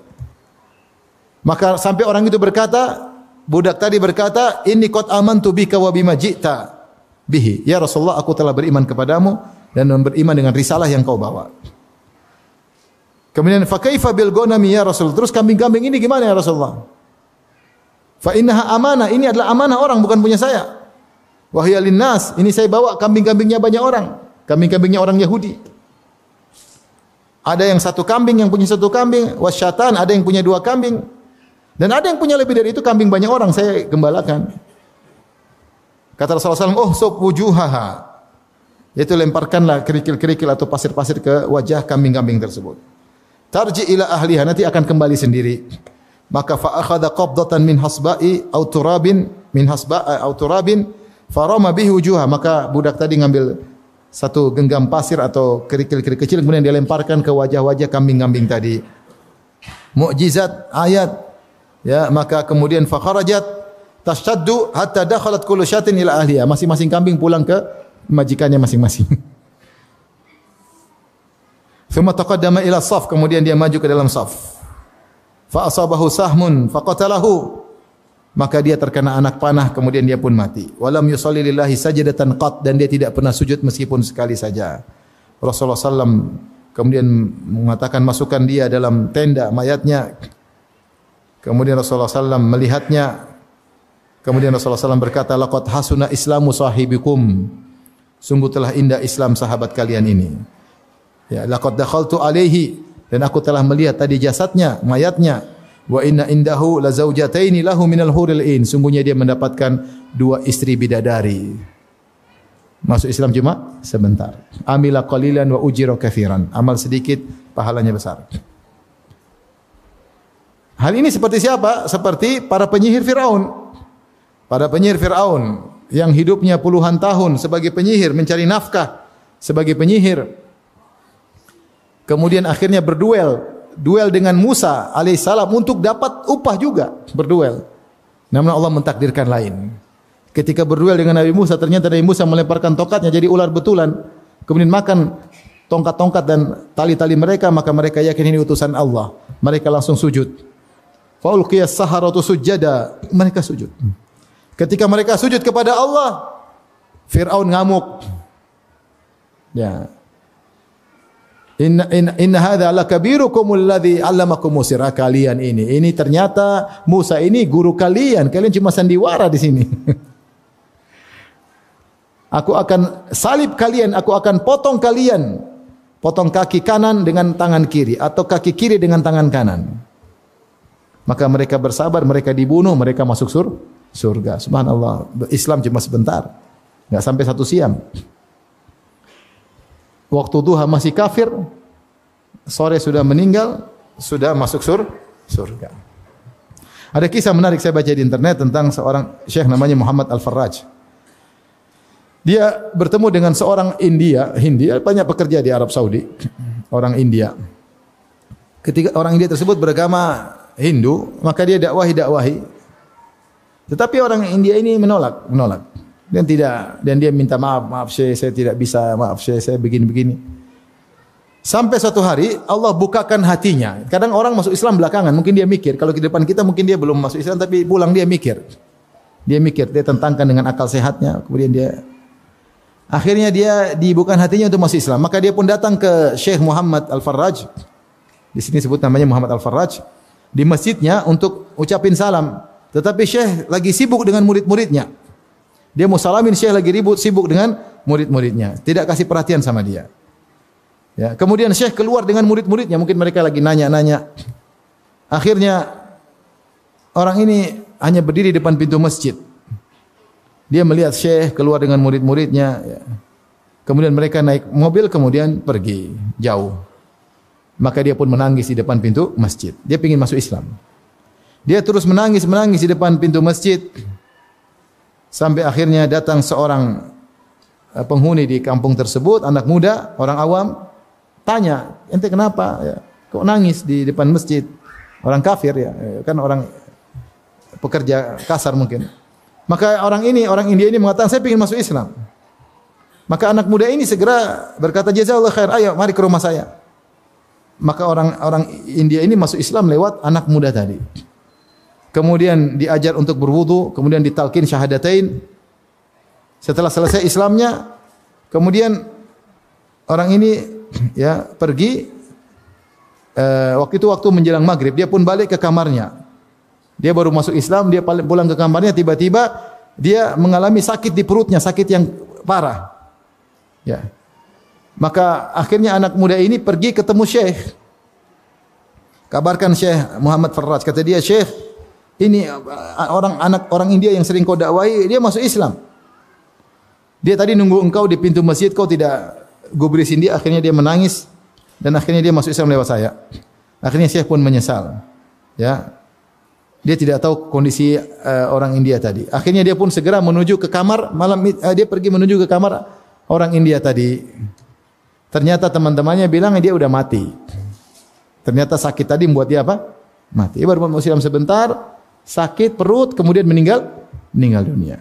Maka sampai orang itu berkata, budak tadi berkata, "Inni qad amantu bika wa bima ji'ta bihi." Ya Rasulullah, aku telah beriman kepadamu dan beriman dengan risalah yang kau bawa. Kemudian fa kaifa bil ghanami ya Rasul? Terus kambing-kambing ini gimana ya Rasulullah? Fa innaha amanah, ini adalah amanah orang, bukan punya saya. Wa hiya linnas, ini saya bawa kambing-kambingnya banyak orang. Kambing-kambingnya orang Yahudi. Ada yang satu kambing, yang punya satu kambing, wasyatan, ada yang punya dua kambing. Dan ada yang punya lebih dari itu, kambing banyak orang saya gembalakan. Kata Rasulullah SAW, "Oh, sub wujuhaha." Yaitu lemparkanlah kerikil-kerikil atau pasir-pasir ke wajah kambing-kambing tersebut. Tarji ila ahliha, nanti akan kembali sendiri. Maka fa akhadha qabdatan min hasba'i aw turabin farama bihi wujuha. Maka budak tadi ngambil satu genggam pasir atau kerikil-kerikil kecil, kemudian dia lemparkan ke wajah-wajah kambing-kambing tadi. Mukjizat ayat. Ya, maka kemudian fa kharajat tashtaddu hatta dakhalat kullu syatin ila ahliha. Masing-masing kambing pulang ke majikannya masing-masing. Thumma taqaddama ila saf, kemudian dia maju ke dalam saf. Fa asabahu sahmun faqatalahu. Maka dia terkena anak panah, kemudian dia pun mati. Walam yusalli lillahi sajdatan qat, dan dia tidak pernah sujud meskipun sekali saja. Rasulullah sallam kemudian mengatakan, masukkan dia dalam tenda mayatnya. Kemudian Rasulullah sallam melihatnya. Kemudian Rasulullah sallam berkata, laqad hasuna islamu sahibikum. Sungguh telah indah Islam sahabat kalian ini. Ya, laqad dakhaltu alaihi, dan aku telah melihat tadi jasadnya, mayatnya. Wa inna indahu la zaujataini lahu minal huril ain. Sungguhnya dia mendapatkan dua istri bidadari. Masuk Islam cuma sebentar. Amila qalilan wa ujira katsiran. Amal sedikit, pahalanya besar. Hal ini seperti siapa? Seperti para penyihir Firaun. Para penyihir Firaun yang hidupnya puluhan tahun sebagai penyihir, mencari nafkah sebagai penyihir. Kemudian akhirnya duel dengan Musa alaihissalam untuk dapat upah juga, berduel. Namun Allah mentakdirkan lain. Ketika berduel dengan Nabi Musa, ternyata Nabi Musa melemparkan tongkatnya jadi ular betulan. Kemudian makan tongkat-tongkat dan tali-tali mereka, maka mereka yakin ini utusan Allah. Mereka langsung sujud. Fa ulqiyas saharatu sujada. Mereka sujud. Ketika mereka sujud kepada Allah, Fir'aun ngamuk. Ya. Inna hadza lakabirukum alladhi 'allamakum sirra. Kalian ini ternyata Musa ini guru kalian. Kalian cuma sandiwara di sini. Aku akan salib kalian, aku akan potong kalian. Potong kaki kanan dengan tangan kiri atau kaki kiri dengan tangan kanan. Maka mereka bersabar, mereka dibunuh, mereka masuk surga. Subhanallah. Islam cuma sebentar. Enggak sampai satu siang. Waktu duha masih kafir, sore sudah meninggal, sudah masuk surga. Ada kisah menarik saya baca di internet tentang seorang syekh namanya Muhammad Al-Farraj. Dia bertemu dengan seorang Hindia, banyak pekerja di Arab Saudi, orang India. Ketika orang India tersebut beragama Hindu, maka dia dakwahi. Tetapi orang India ini menolak. Dan dia minta maaf Syekh, saya tidak bisa, maaf Syekh, saya begini-begini. Sampai suatu hari Allah bukakan hatinya. Kadang orang masuk Islam belakangan, mungkin dia mikir, kalau di depan kita mungkin dia belum masuk Islam, tapi pulang dia mikir. Dia tentangkan dengan akal sehatnya, kemudian akhirnya dia dibukakan hatinya untuk masuk Islam. Maka dia pun datang ke Syekh Muhammad Al-Farraj. Di sini sebut namanya Muhammad Al-Farraj, di masjidnya untuk ucapin salam. Tetapi Syekh lagi sibuk dengan murid-muridnya. Dia mau salamin, Syekh lagi sibuk dengan murid-muridnya. Tidak kasih perhatian sama dia. Ya, kemudian Syekh keluar dengan murid-muridnya, mungkin mereka lagi nanya-nanya. Akhirnya orang ini hanya berdiri depan pintu masjid. Dia melihat Syekh keluar dengan murid-muridnya. Ya. Kemudian mereka naik mobil, kemudian pergi jauh. Maka dia pun menangis di depan pintu masjid. Dia ingin masuk Islam. Dia terus menangis di depan pintu masjid. Sampai akhirnya datang seorang penghuni di kampung tersebut, anak muda, orang awam, tanya, ente kenapa? Ya, kok nangis di depan masjid? Orang kafir ya, kan orang pekerja kasar mungkin. Maka orang India ini mengatakan, saya ingin masuk Islam. Maka anak muda ini segera berkata, jazakallahu khair, ayo mari ke rumah saya. Maka orang India ini masuk Islam lewat anak muda tadi. Kemudian diajar untuk berwudu, kemudian ditalkin syahadatain. Setelah selesai Islamnya, kemudian orang ini ya pergi. Waktu menjelang maghrib, dia pun balik ke kamarnya. Dia baru masuk Islam, dia pulang ke kamarnya, tiba-tiba dia mengalami sakit di perutnya, sakit yang parah. Ya. Maka akhirnya anak muda ini pergi ketemu Syekh. Kabarkan Syekh Muhammad Farraj, kata dia, Syekh, ini orang India yang sering kau dakwahi, dia masuk Islam. Dia tadi nunggu engkau di pintu masjid, kau tidak gubrisin dia, akhirnya dia menangis dan akhirnya dia masuk Islam lewat saya. Akhirnya Syekh pun menyesal. Ya. Dia tidak tahu kondisi orang India tadi. Akhirnya dia pun segera menuju ke kamar dia pergi menuju ke kamar orang India tadi. Ternyata teman-temannya bilang dia udah mati. Ternyata sakit tadi membuat dia apa? Mati. Dia baru masuk Islam sebentar, sakit perut, kemudian meninggal dunia.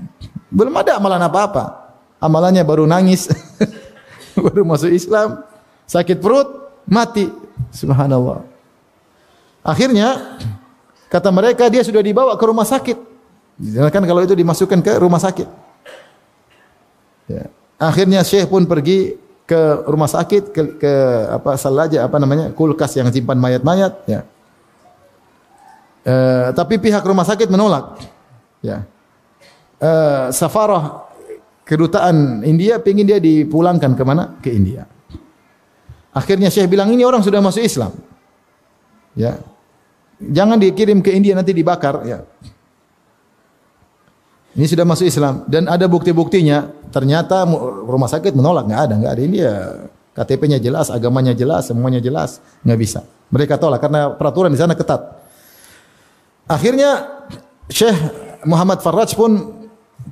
Belum ada amalan apa-apa. Amalannya baru nangis, baru masuk Islam, sakit perut, mati. Subhanallah. Akhirnya kata mereka dia sudah dibawa ke rumah sakit. Kan kalau itu dimasukkan ke rumah sakit. Ya. Akhirnya Syekh pun pergi ke rumah sakit, ke kulkas yang simpan mayat-mayat. Ya. Tapi pihak rumah sakit menolak. Ya. Safarah kedutaan India pengin dia dipulangkan ke mana? Ke India. Akhirnya Syekh bilang, ini orang sudah masuk Islam. Ya. Jangan dikirim ke India, nanti dibakar. Ya. Ini sudah masuk Islam dan ada bukti-buktinya. Ternyata rumah sakit menolak, enggak ada. Ini ya KTP-nya jelas, agamanya jelas, semuanya jelas, enggak bisa. Mereka tolak karena peraturan di sana ketat. Akhirnya Syekh Muhammad Farraj pun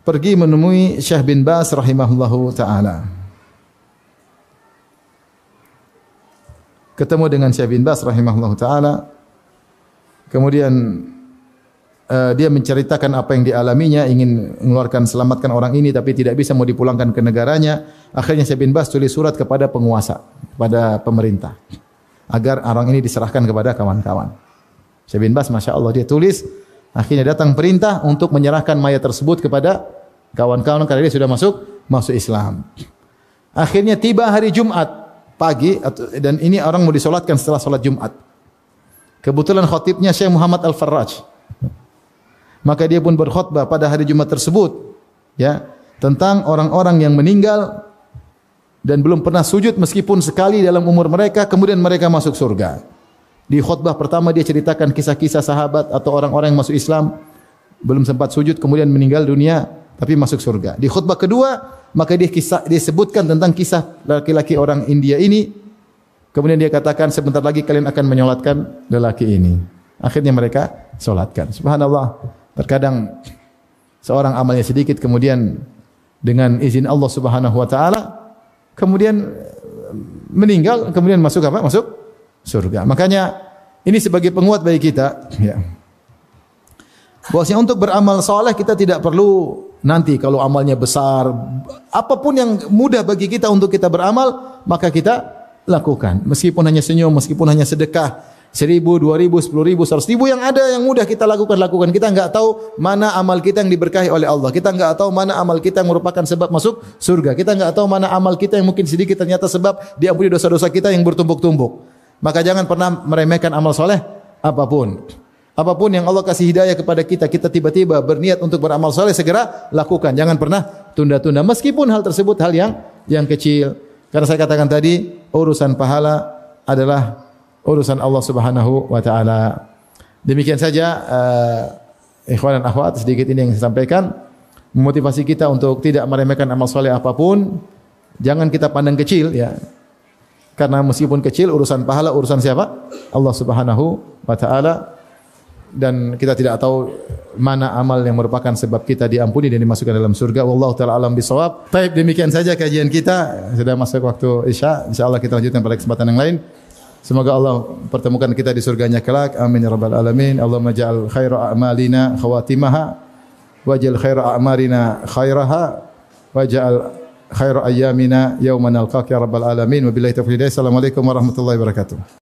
pergi menemui Syekh bin Baz rahimahullahu taala. Ketemu dengan Syekh bin Baz rahimahullahu taala. Kemudian dia menceritakan apa yang dialaminya, ingin mengeluarkan selamatkan orang ini tapi tidak bisa, mau dipulangkan ke negaranya. Akhirnya Syekh bin Baz tulis surat kepada penguasa, kepada pemerintah agar orang ini diserahkan kepada kawan-kawan. Syekh bin Baz Masya Allah dia tulis, akhirnya datang perintah untuk menyerahkan mayat tersebut kepada kawan-kawan karena dia sudah masuk Islam. Akhirnya tiba hari Jumat pagi dan ini orang mau disolatkan setelah solat Jumat. Kebetulan khatibnya Syekh Muhammad Al-Farraj. Maka dia pun berkhutbah pada hari Jumat tersebut, ya, tentang orang-orang yang meninggal dan belum pernah sujud meskipun sekali dalam umur mereka, kemudian mereka masuk surga. Di khutbah pertama dia ceritakan kisah-kisah sahabat atau orang-orang yang masuk Islam belum sempat sujud kemudian meninggal dunia tapi masuk surga. Di khutbah kedua maka dia sebutkan tentang kisah laki-laki orang India ini. Kemudian dia katakan sebentar lagi kalian akan menyolatkan lelaki ini. Akhirnya mereka solatkan. Subhanallah. Terkadang seorang amalnya sedikit kemudian dengan izin Allah Subhanahu wa taala kemudian meninggal kemudian masuk apa? Masuk surga. Makanya ini sebagai penguat bagi kita, ya. Bahwasanya untuk beramal soleh kita tidak perlu nanti kalau amalnya besar, apapun yang mudah bagi kita untuk kita beramal, maka kita lakukan. Meskipun hanya senyum, meskipun hanya sedekah 1.000, 2.000, 10.000, 100.000 yang ada yang mudah kita lakukan. Kita enggak tahu mana amal kita yang diberkahi oleh Allah. Kita enggak tahu mana amal kita yang merupakan sebab masuk surga. Kita enggak tahu mana amal kita yang mungkin sedikit ternyata sebab diampuni dosa-dosa kita yang bertumpuk-tumpuk. Maka jangan pernah meremehkan amal soleh apapun. Apapun yang Allah kasih hidayah kepada kita, kita tiba-tiba berniat untuk beramal soleh, segera lakukan. Jangan pernah tunda-tunda. Meskipun hal tersebut hal yang kecil. Karena saya katakan tadi, urusan pahala adalah urusan Allah Subhanahu wa taala. Demikian saja ikhwan dan akhwat, sedikit ini yang saya sampaikan, memotivasi kita untuk tidak meremehkan amal soleh apapun. Jangan kita pandang kecil ya. Karena meskipun kecil, urusan pahala urusan siapa? Allah Subhanahu wa taala. Dan kita tidak tahu mana amal yang merupakan sebab kita diampuni dan dimasukkan dalam surga. Wallahu taala alam bisawab. Baik, demikian saja kajian kita. Sudah masuk waktu Isya. Insyaallah kita lanjutkan pada kesempatan yang lain. Semoga Allah pertemukan kita di surganya kelak. Amin ya rabbal alamin. Allahumma ja'al khaira a'malina khawatimaha waj'al khaira a'marina khairaha waj'al khaira ayyamina yauma nalqaka ya rabbal alamin. Wabillahi taufiq. Assalamualaikum warahmatullahi wabarakatuh.